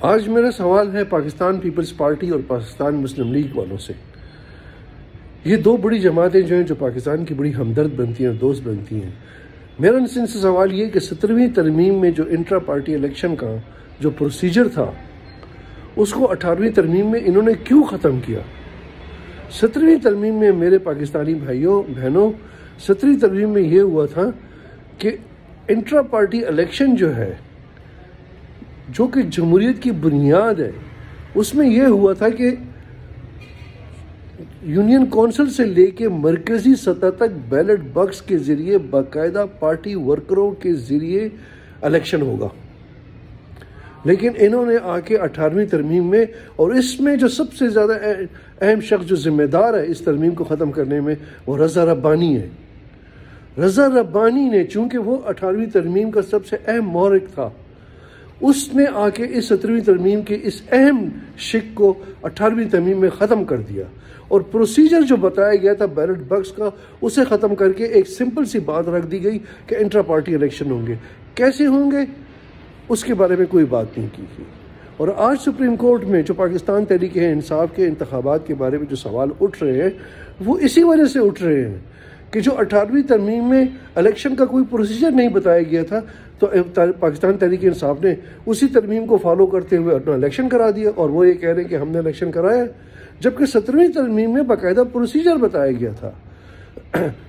آج میرا سوال ہے پاکستان پیپلز پارٹی اور پاکستان مسلم لیگ والوں سے۔ یہ دو بڑی جماعتیں جو پاکستان کی بڑی ہمدرد بنتی ہیں، دوست بنتی ہیں۔ میرا ان سے سوال یہ کہ 17ویں ترمیم میں جو انٹرا پارٹی الیکشن کا جو پروسیجر تھا، اس کو 18ویں ترمیم میں انہوں نے کیوں ختم کیا؟ 17ویں ترمیم میں میرے پاکستانی بھائیوں بہنوں، 17ویں ترمیم میں یہ ہوا تھا کہ انٹرا پارٹی الیکشن جو ہے، جو کہ جمہوریت کی بنیاد ہے، اس میں یہ ہوا تھا کہ یونین کونسل سے لے کے مرکزی سطح تک بیلٹ باکس کے ذریعے باقاعدہ پارٹی ورکروں کے ذریعے الیکشن ہوگا۔ لیکن انہوں نے آ کے 18ویں ترمیم میں، اور اس میں جو سب سے زیادہ اہم شخص جو ذمہ دار ہے اس ترمیم کو ختم کرنے میں، وہ رضا ربانی ہے۔ رضا ربانی نے، چونکہ وہ 18ویں ترمیم کا سب سے اہم محرک تھا، اس نے آ کے اس 17ویں ترمیم کے اس اہم شق کو 18ویں ترمیم میں ختم کر دیا، اور پروسیجر جو بتایا گیا تھا بیلٹ باکس کا، اسے ختم کر کے ایک سمپل سی بات رکھ دی گئی کہ انٹرا پارٹی الیکشن ہوں گے۔ کیسے ہوں گے اس کے بارے میں کوئی بات نہیں کی گئی۔ اور آج سپریم کورٹ میں جو پاکستان تحریک انصاف کے انتخابات کے بارے میں جو سوال اٹھ رہے ہیں، وہ اسی وجہ سے اٹھ رہے ہیں کہ جو 18ویں ترمیم میں الیکشن کا کوئی پروسیجر نہیں بتایا گیا تھا، تو پاکستان تحریک انصاف نے اسی ترمیم کو فالو کرتے ہوئے اپنا الیکشن کرا دیا، اور وہ یہ کہہ رہے ہیں کہ ہم نے الیکشن کرایا، جبکہ 17ویں ترمیم میں باقاعدہ پروسیجر بتایا گیا تھا۔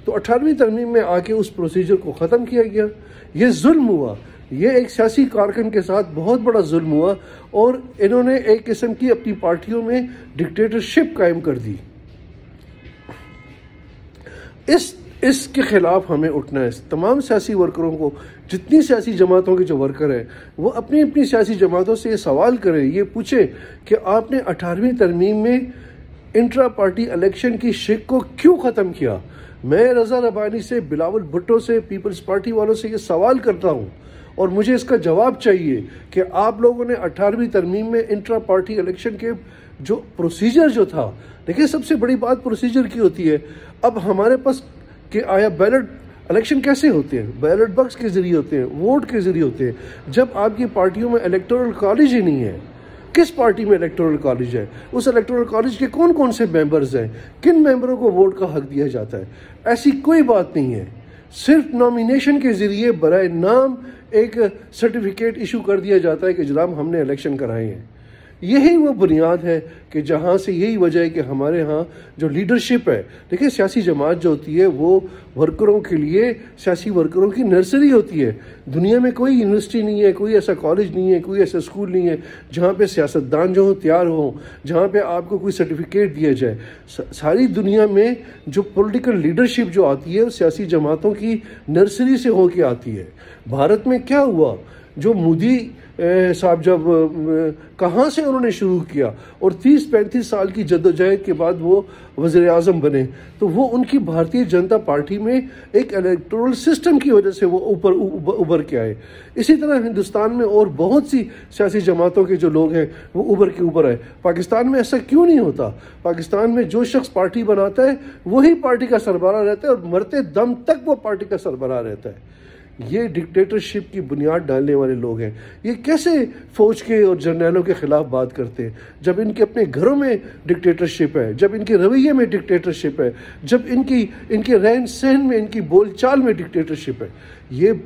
تو 18ویں ترمیم میں آ کے اس پروسیجر کو ختم کیا گیا۔ یہ ظلم ہوا، یہ ایک سیاسی کارکن کے ساتھ بہت بڑا ظلم ہوا، اور انہوں نے ایک قسم کی اپنی پارٹیوں میں ڈکٹیٹرشپ قائم کر دی۔ اس کے خلاف ہمیں اٹھنا ہے۔ تمام سیاسی ورکروں کو، جتنی سیاسی جماعتوں کے جو ورکر ہیں، وہ اپنی اپنی سیاسی جماعتوں سے یہ سوال کریں، یہ پوچھیں کہ آپ نے 18ویں ترمیم میں انٹرا پارٹی الیکشن کی شق کو کیوں ختم کیا؟ میں رضا ربانی سے، بلاول بھٹو سے، پیپلز پارٹی والوں سے یہ سوال کرتا ہوں، اور مجھے اس کا جواب چاہیے کہ آپ لوگوں نے 18ویں ترمیم میں انٹرا پارٹی الیکشن کے جو پروسیجر جو تھا، دیکھیں سب سے بڑی بات پروسیجر کی ہوتی ہے۔ اب ہمارے پاس کہ آیا بیلٹ الیکشن کیسے ہوتے ہیں؟ بیلٹ باکس کے ذریعے ہوتے ہیں، ووٹ کے ذریعے ہوتے ہیں۔ جب آپ کی پارٹیوں میں الیکٹورل کالج ہی نہیں ہے، کس پارٹی میں الیکٹورل کالج ہے؟ اس الیکٹورل کالج کے کون کون سے ممبرز ہیں؟ کن ممبروں کو ووٹ کا حق دیا جاتا ہے؟ ایسی کوئی بات نہیں ہے۔ صرف نامینیشن کے ذریعے برائے نام ایک سرٹیفکیٹ ایشو کر دیا جاتا ہے کہ جناب ہم نے الیکشن کرائے ہیں۔ یہی وہ بنیاد ہے کہ جہاں سے یہی وجہ ہے کہ ہمارے ہاں جو لیڈرشپ ہے، دیکھیں سیاسی جماعت جو ہوتی ہے وہ ورکروں کے لیے، سیاسی ورکروں کی نرسری ہوتی ہے۔ دنیا میں کوئی یونیورسٹی نہیں ہے، کوئی ایسا کالج نہیں ہے، کوئی ایسا اسکول نہیں ہے جہاں پہ سیاستدان جو ہوں تیار ہوں، جہاں پہ آپ کو کوئی سرٹیفکیٹ دیا جائے۔ ساری دنیا میں جو پولیٹیکل لیڈرشپ جو آتی ہے وہ سیاسی جماعتوں کی نرسری سے ہو کے آتی ہے۔ بھارت میں کیا ہوا؟ جو مودی صاحب جب کہاں سے انہوں نے شروع کیا، اور 30-35 سال کی جدوجہد کے بعد وہ وزیر اعظم بنے، تو وہ ان کی بھارتیہ جنتا پارٹی میں ایک الیکٹورل سسٹم کی وجہ سے وہ ابھر کے آئے۔ اسی طرح ہندوستان میں اور بہت سی سیاسی جماعتوں کے جو لوگ ہیں وہ ابھر کے اوپر آئے۔ پاکستان میں ایسا کیوں نہیں ہوتا؟ پاکستان میں جو شخص پارٹی بناتا ہے وہی پارٹی کا سربراہ رہتا ہے، اور مرتے دم تک وہ پارٹی کا سربراہ رہتا ہے۔ یہ ڈکٹیٹرشپ کی بنیاد ڈالنے والے لوگ ہیں۔ یہ کیسے فوج کے اور جرنیلوں کے خلاف بات کرتے ہیں جب ان کے اپنے گھروں میں ڈکٹیٹرشپ ہے، جب ان کے رویے میں ڈکٹیٹرشپ ہے، جب ان کے رہن سہن میں، ان کی بول چال میں ڈکٹیٹرشپ ہے؟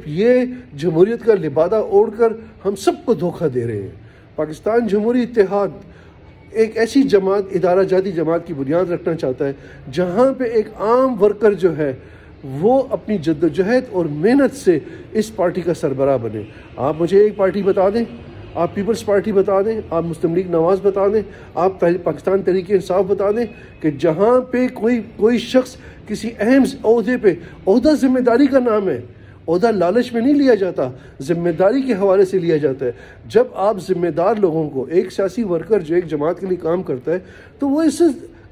یہ جمہوریت کا لبادہ اوڑھ کر ہم سب کو دھوکہ دے رہے ہیں۔ پاکستان جمہوری اتحاد ایک ایسی جماعت، ادارہ جاتی جماعت کی بنیاد رکھنا چاہتا ہے جہاں پہ ایک عام ورکر جو ہے وہ اپنی جدوجہد اور محنت سے اس پارٹی کا سربراہ بنے۔ آپ مجھے ایک پارٹی بتا دیں، آپ پیپلز پارٹی بتا دیں، آپ مسلم لیگ نواز بتا دیں، آپ پاکستان تحریک انصاف بتا دیں کہ جہاں پہ کوئی شخص کسی اہم عہدے پہ، عہدہ ذمہ داری کا نام ہے، عہدہ لالچ میں نہیں لیا جاتا، ذمہ داری کے حوالے سے لیا جاتا ہے۔ جب آپ ذمہ دار لوگوں کو، ایک سیاسی ورکر جو ایک جماعت کے لیے کام کرتا ہے، تو وہ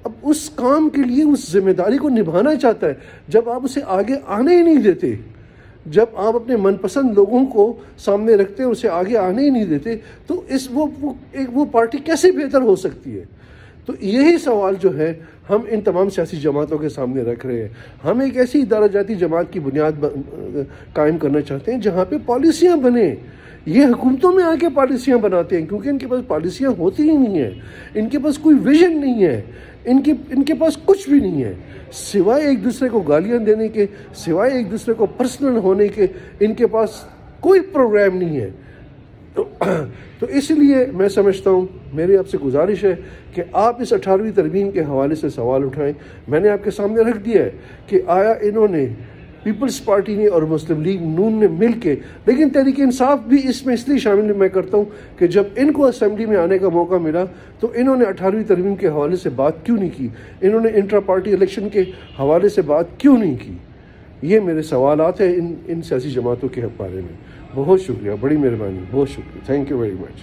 اب اس کام کے لیے اس ذمہ داری کو نبھانا چاہتا ہے۔ جب آپ اسے آگے آنے ہی نہیں دیتے، جب آپ اپنے من پسند لوگوں کو سامنے رکھتے ہیں، اسے آگے آنے ہی نہیں دیتے، تو وہ پارٹی کیسے بہتر ہو سکتی ہے؟ تو یہی سوال جو ہے ہم ان تمام سیاسی جماعتوں کے سامنے رکھ رہے ہیں۔ ہم ایک ایسی ادارہ جاتی جماعت کی بنیاد قائم کرنا چاہتے ہیں جہاں پہ پالیسیاں بنیں، یہ حکومتوں میں آ کے پالیسیاں بناتے ہیں کیونکہ ان کے پاس پالیسیاں ہوتی ہی نہیں ہیں، ان کے پاس کوئی ویژن نہیں ہے، ان کے پاس کچھ بھی نہیں ہے سوائے ایک دوسرے کو گالیاں دینے کے، سوائے ایک دوسرے کو پرسنل ہونے کے، ان کے پاس کوئی پروگرام نہیں ہے۔ تو اس لیے میں سمجھتا ہوں، میری آپ سے گزارش ہے کہ آپ اس 18ویں ترمیم کے حوالے سے سوال اٹھائیں۔ میں نے آپ کے سامنے رکھ دیا ہے کہ آیا انہوں نے پیپلز پارٹی نے اور مسلم لیگ نون نے مل کے، لیکن تحریک انصاف بھی اس میں اس لیے شامل میں کرتا ہوں کہ جب ان کو اسمبلی میں آنے کا موقع ملا تو انہوں نے 18ویں ترمیم کے حوالے سے بات کیوں نہیں کی، انہوں نے انٹرا پارٹی الیکشن کے حوالے سے بات کیوں نہیں کی۔ یہ میرے سوالات ہیں ان سیاسی جماعتوں کے بارے میں۔ بہت شکریہ، بڑی مہربانی، بہت شکریہ، تھینک یو ویری مچ۔